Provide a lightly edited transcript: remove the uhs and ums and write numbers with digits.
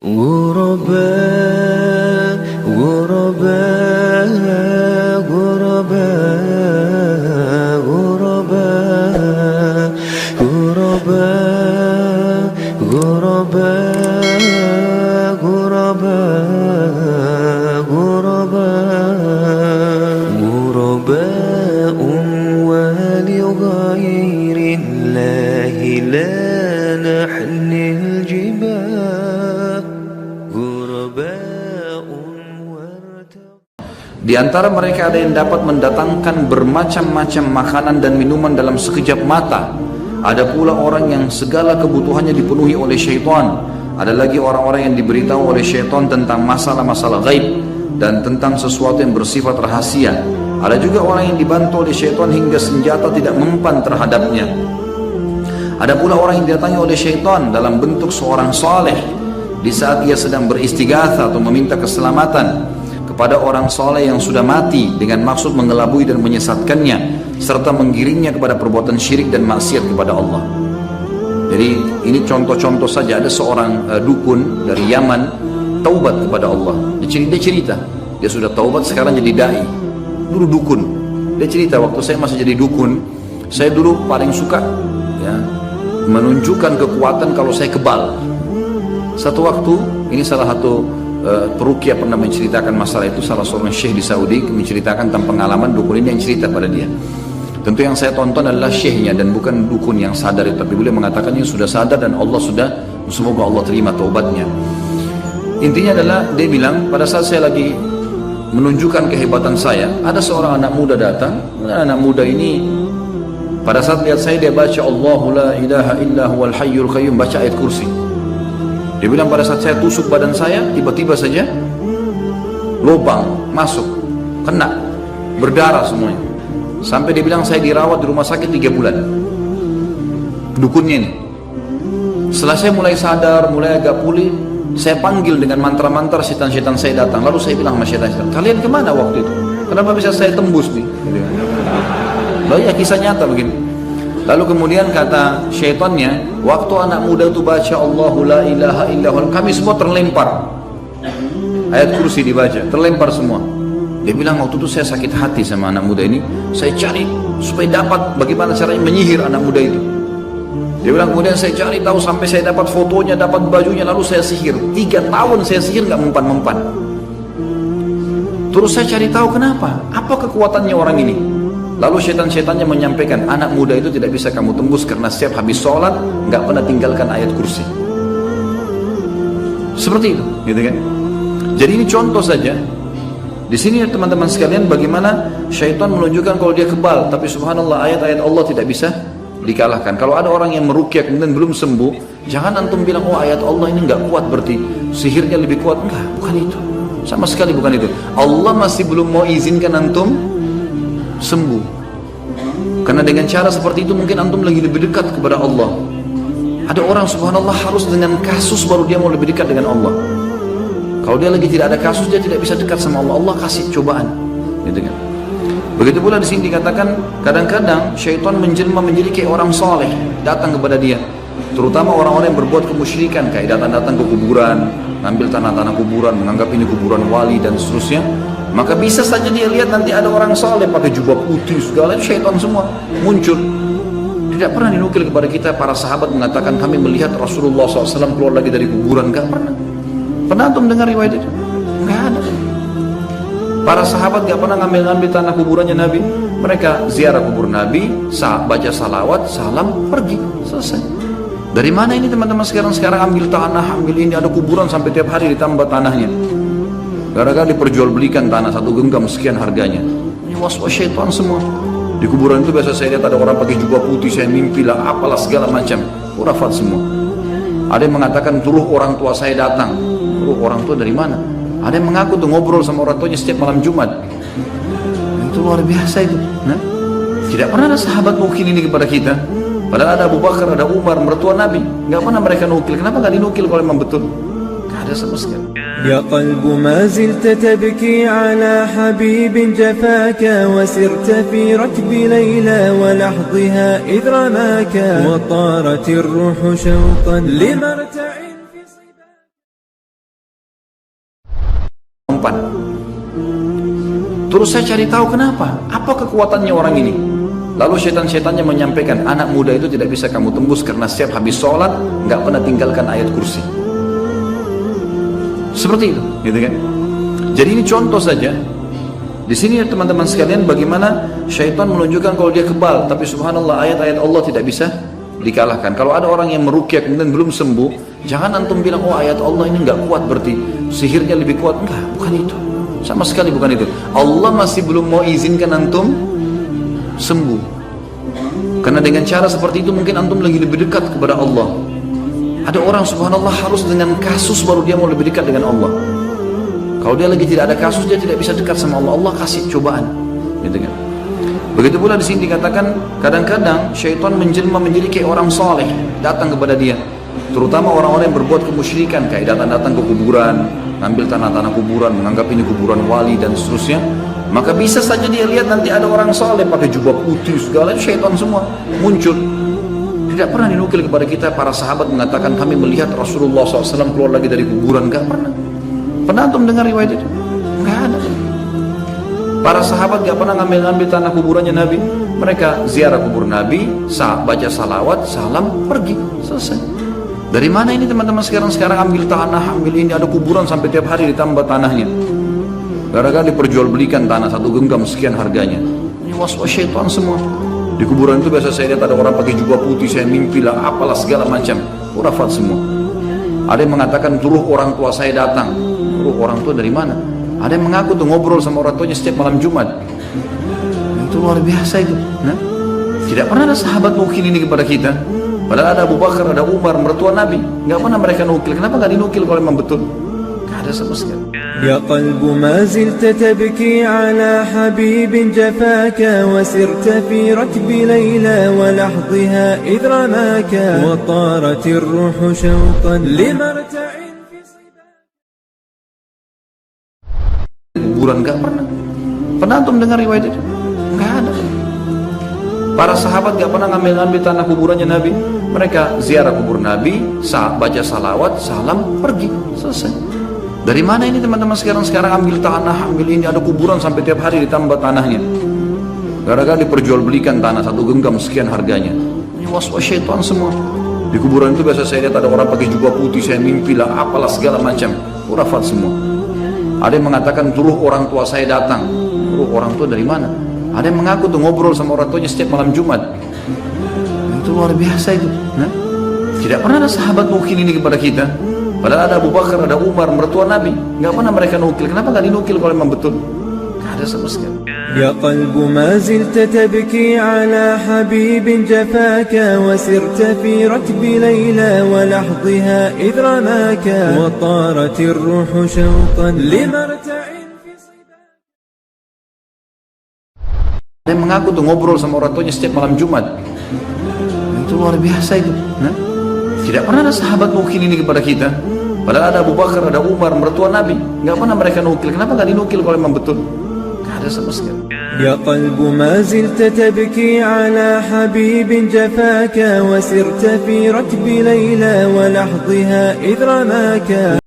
غرباء غرباء غرباء غرباء غرباء غرباء غرباء غرباء غرباء ولغير الله لا نحمل الجبال. Di antara mereka ada yang dapat mendatangkan bermacam-macam makanan dan minuman dalam sekejap mata. Ada pula orang yang segala kebutuhannya dipenuhi oleh syaitan. Ada lagi orang-orang yang diberitahu oleh syaitan tentang masalah-masalah gaib dan tentang sesuatu yang bersifat rahasia. Ada juga orang yang dibantu oleh syaitan hingga senjata tidak mempan terhadapnya. Ada pula orang yang didatangi oleh syaitan dalam bentuk seorang saleh di saat ia sedang beristighatsah atau meminta keselamatan kepada orang saleh yang sudah mati dengan maksud mengelabui dan menyesatkannya serta menggiringnya kepada perbuatan syirik dan maksiat kepada Allah. Jadi ini contoh-contoh saja. Ada seorang dukun dari Yaman taubat kepada Allah. Dia cerita dia sudah taubat, sekarang jadi dai. Dulu dukun. Dia cerita, waktu saya masih jadi dukun, saya dulu paling suka ya, menunjukkan kekuatan kalau saya kebal. Satu waktu, ini salah satu peruqyah pernah menceritakan masalah itu, salah seorang syekh di Saudi menceritakan tentang pengalaman dukun ini yang cerita pada dia. Tentu yang saya tonton adalah syekhnya dan bukan dukun yang sadar itu, tapi beliau mengatakan ini sudah sadar dan Allah sudah, semoga Allah terima taubatnya. Intinya adalah dia bilang, pada saat saya lagi menunjukkan kehebatan saya, ada seorang anak muda datang. Anak muda ini pada saat lihat saya, dia baca Allahu la ilaha illa huwal hayyul qayyum, baca ayat kursi. Dia bilang pada saat saya tusuk badan saya, tiba-tiba saja lubang masuk, kena, berdarah semuanya. Sampai dia bilang saya dirawat di rumah sakit 3 bulan. Dukunnya ini. Setelah saya mulai sadar, mulai agak pulih, saya panggil dengan mantra-mantra, setan-setan saya datang. Lalu saya bilang sama setan-setan, kalian kemana waktu itu? Kenapa bisa saya tembus nih? Lalu ya kisah nyata begini. Lalu kemudian kata syaitannya, waktu anak muda itu baca Allahu la ilaha illallah, kami semua terlempar. Ayat kursi dibaca, terlempar semua. Dia bilang waktu itu saya sakit hati sama anak muda ini, saya cari supaya dapat bagaimana caranya menyihir anak muda itu. Dia bilang kemudian saya cari tahu sampai saya dapat fotonya, dapat bajunya, lalu saya sihir. 3 tahun saya sihir nggak mempan-mempan. Terus saya cari tahu kenapa, apa kekuatannya orang ini. Lalu syaitan-syaitannya menyampaikan, anak muda itu tidak bisa kamu tembus karena setiap habis sholat nggak pernah tinggalkan ayat kursi. Seperti itu, gitu kan? Jadi ini contoh saja. Di sini teman-teman sekalian, bagaimana syaitan menunjukkan kalau dia kebal, tapi subhanallah ayat-ayat Allah tidak bisa dikalahkan. Kalau ada orang yang meruqyah kemudian belum sembuh, jangan antum bilang oh ayat Allah ini nggak kuat berarti sihirnya lebih kuat. Enggak, bukan itu. Sama sekali bukan itu. Allah masih belum mau izinkan antum sembuh. Karena dengan cara seperti itu mungkin antum lagi lebih dekat kepada Allah. Ada orang subhanallah harus dengan kasus baru dia mau lebih dekat dengan Allah. Kalau dia lagi tidak ada kasus, dia tidak bisa dekat sama Allah. Allah kasih cobaan, gitu kan. Begitu pula di sini dikatakan kadang-kadang syaitan menjelma menjadi kayak orang soleh datang kepada dia. Terutama orang-orang yang berbuat kemusyrikan, kayak datang-datang ke kuburan, ngambil tanah-tanah kuburan, menganggap ini kuburan wali dan seterusnya. Maka bisa saja dia lihat nanti ada orang soleh pakai jubah putih segala, itu syaitan semua muncul. Tidak pernah dinukil kepada kita para sahabat mengatakan kami melihat Rasulullah SAW keluar lagi dari kuburan. Enggak pernah. Pernah antum dengar riwayat itu? Enggak ada. Para sahabat enggak pernah ngambil tanah kuburannya Nabi. Mereka ziarah kubur Nabi, baca salawat, salam, pergi, selesai. Dari mana ini teman-teman sekarang ambil tanah, ambil ini, ada kuburan sampai tiap hari ditambah tanahnya. Gara-gara diperjualbelikan tanah 1 genggam sekian harganya. Ini was-was syaitan semua. Di kuburan itu biasa saya lihat ada orang pakai jubah putih, saya mimpi lah, apalah segala macam. Khurafat semua. Ada yang mengatakan turuh orang tua saya datang. Turuh orang tua dari mana? Ada yang mengaku tuh ngobrol sama orang tuanya setiap malam Jumat. Itu luar biasa itu. Nah, tidak pernah ada sahabat nukil ini kepada kita. Padahal ada Abu Bakar, ada Umar, mertua Nabi. Nggak pernah mereka nukil. Kenapa nggak dinukil kalau memang betul? Nggak ada sama sekali. يا قلب ما زلت تبكي على حبيب جفاك وسرت في ركب ليلى ولحظها إذ رماك وطارت الروح شوقا لمرتع mempan. Terus saya cari tahu kenapa, apa kekuatannya orang ini. Lalu syaitan-syaitannya menyampaikan, anak muda itu tidak bisa kamu tembus karena setiap habis sholat nggak pernah tinggalkan ayat kursi. Seperti itu, gitu kan? Jadi ini contoh saja. Di sini teman-teman sekalian, bagaimana syaitan menunjukkan kalau dia kebal, tapi subhanallah ayat-ayat Allah tidak bisa dikalahkan. Kalau ada orang yang meruqyah kemudian belum sembuh, jangan antum bilang, oh ayat Allah ini nggak kuat berarti sihirnya lebih kuat. Enggak, bukan itu. Sama sekali bukan itu. Allah masih belum mau izinkan antum sembuh. Karena dengan cara seperti itu mungkin antum lagi lebih dekat kepada Allah. Ada orang subhanallah harus dengan kasus baru dia mau lebih dekat dengan Allah. Kalau dia lagi tidak ada kasus, dia tidak bisa dekat sama Allah. Allah kasih cobaan, gitu kan? Begitu pula di sini dikatakan kadang-kadang syaitan menjelma menjadi kayak orang soleh datang kepada dia. Terutama orang-orang yang berbuat kemusyrikan, kayak datang-datang ke kuburan, ngambil tanah-tanah kuburan, menganggap ini kuburan wali dan seterusnya. Maka bisa saja dia lihat nanti ada orang soleh pakai jubah putih segala, syaitan semua muncul. Tidak pernah dinukil kepada kita para sahabat mengatakan kami melihat Rasulullah SAW keluar lagi dari kuburan. Gak pernah. Pernah antum dengar riwayat itu? Gak ada. Para sahabat gak pernah ngambil-ngambil tanah kuburannya Nabi. Mereka ziarah kubur Nabi, baca salawat, salam, pergi, selesai. Dari mana ini teman-teman sekarang ambil tanah, ambil ini, ada kuburan sampai tiap hari ditambah tanahnya. Gara-gara diperjualbelikan tanah satu genggam sekian harganya. Ini was-was syaitan semua. Di kuburan itu biasa saya lihat ada orang pakai jubah putih, saya mimpi lah, apalah segala macam. Khurafat semua. Ada yang mengatakan turuh orang tua saya datang. Turuh orang tua dari mana? Ada yang mengaku tuh ngobrol sama orang tuanya setiap malam Jumat. Itu luar biasa itu. Nah, tidak pernah ada sahabat nukil ini kepada kita. Padahal ada Abu Bakar, ada Umar, mertua Nabi. Nggak pernah mereka nukil. Kenapa nggak dinukil kalau memang betul? Nggak ada sama sekali. يا قلب ما زلت تبكي على حبيب جفاك وسرت في ركب ليلى ولحظها إذ رماك وطارت الروح شوقا لمرتع في صباك. Kuburan nggak pernah. Pernah antum dengar riwayat itu? Nggak ada. Para sahabat nggak pernah ngambil-ngambil tanah kuburannya Nabi. Mereka ziarah kubur Nabi, baca salawat, salam, pergi, selesai. Dari mana ini teman-teman sekarang ambil tanah, ambil ini, ada kuburan sampai tiap hari ditambah tanahnya. Gara-gara diperjualbelikan tanah satu genggam sekian harganya. Ini was-was syaitan semua. Di kuburan itu biasa saya lihat ada orang pakai jubah putih, saya mimpi lah, apalah segala macam. Khurafat semua. Ada yang mengatakan turuh orang tua saya datang. Turuh orang tua dari mana? Ada yang mengaku tuh ngobrol sama orang tuanya setiap malam Jumat. Itu luar biasa itu. Nah, tidak pernah ada sahabat nukil ini kepada kita. Padahal ada Abu Bakar, ada Umar, mertua Nabi. Nggak pernah mereka nukil. Kenapa nggak dinukil kalau memang betul? Nggak ada sama sekali. يا قلب ما زلت تبكي على حبيب جفاك وسرت في ركب ليلى ولحظها إذ رماك وطارت الروح شوقا لمرتع في صباك. Ada yang mengaku tuh ngobrol sama orang tuanya setiap malam Jumat. Itu luar biasa itu. Nah, tidak pernah ada sahabat nukil ini kepada kita. Padahal ada Abu Bakar, ada Umar, mertua Nabi. Nggak pernah mereka nukil. Kenapa nggak dinukil kalau memang betul? Nggak ada sama sekali. يا قلب ما زلت تبكي على حبيب جفاك وسرت في ركب ليلى ولحظها إذ رماك